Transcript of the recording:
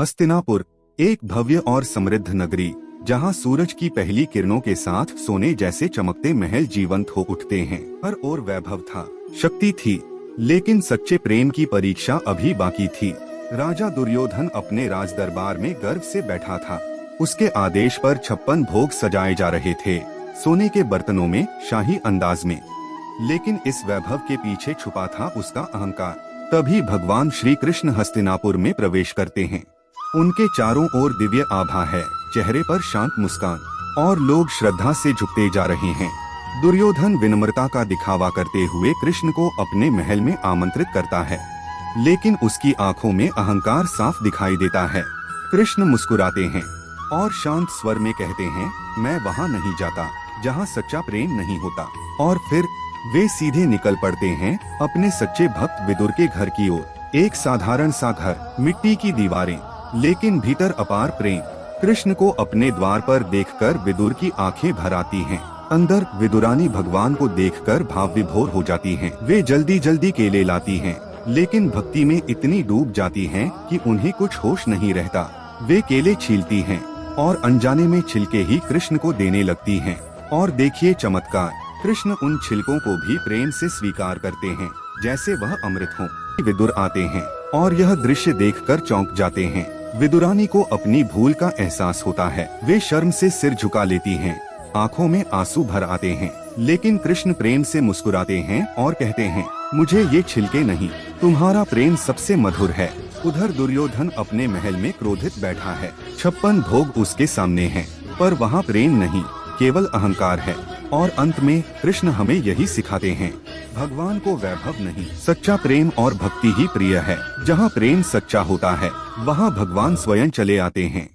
हस्तिनापुर एक भव्य और समृद्ध नगरी, जहां सूरज की पहली किरणों के साथ सोने जैसे चमकते महल जीवंत हो उठते हैं। हर ओर वैभव था, शक्ति थी, लेकिन सच्चे प्रेम की परीक्षा अभी बाकी थी। राजा दुर्योधन अपने राज दरबार में गर्व से बैठा था। उसके आदेश पर 56 भोग सजाए जा रहे थे, सोने के बर्तनों में, शाही अंदाज में। लेकिन इस वैभव के पीछे छुपा था उसका अहंकार। तभी भगवान श्री कृष्ण हस्तिनापुर में प्रवेश करते हैं। उनके चारों ओर दिव्य आभा है, चेहरे पर शांत मुस्कान, और लोग श्रद्धा से झुकते जा रहे हैं। दुर्योधन विनम्रता का दिखावा करते हुए कृष्ण को अपने महल में आमंत्रित करता है, लेकिन उसकी आंखों में अहंकार साफ दिखाई देता है। कृष्ण मुस्कुराते हैं और शांत स्वर में कहते हैं, मैं वहाँ नहीं जाता जहाँ सच्चा प्रेम नहीं होता। और फिर वे सीधे निकल पड़ते हैं अपने सच्चे भक्त विदुर के घर की ओर। एक साधारण सा घर, मिट्टी की दीवारें, लेकिन भीतर अपार प्रेम। कृष्ण को अपने द्वार पर देखकर विदुर की आंखें भर आती हैं। अंदर विदुरानी भगवान को देखकर भाव विभोर हो जाती हैं। वे जल्दी जल्दी केले लाती हैं, लेकिन भक्ति में इतनी डूब जाती हैं कि उन्हें कुछ होश नहीं रहता। वे केले छीलती हैं और अनजाने में छिलके ही कृष्ण को देने लगती हैं। और देखिए चमत्कार, कृष्ण उन छिलकों को भी प्रेम से स्वीकार करते हैं, जैसे वह अमृत हो। विदुर आते हैं और यह दृश्य देखकर चौंक जाते हैं। विदुरानी को अपनी भूल का एहसास होता है। वे शर्म से सिर झुका लेती हैं, आंखों में आंसू भर आते हैं। लेकिन कृष्ण प्रेम से मुस्कुराते हैं और कहते हैं, मुझे ये छिलके नहीं, तुम्हारा प्रेम सबसे मधुर है। उधर दुर्योधन अपने महल में क्रोधित बैठा है। 56 भोग उसके सामने हैं, पर वहाँ प्रेम नहीं, केवल अहंकार है। और अंत में कृष्ण हमें यही सिखाते हैं, भगवान को वैभव नहीं, सच्चा प्रेम और भक्ति ही प्रिय है। जहाँ प्रेम सच्चा होता है, वहाँ भगवान स्वयं चले आते हैं।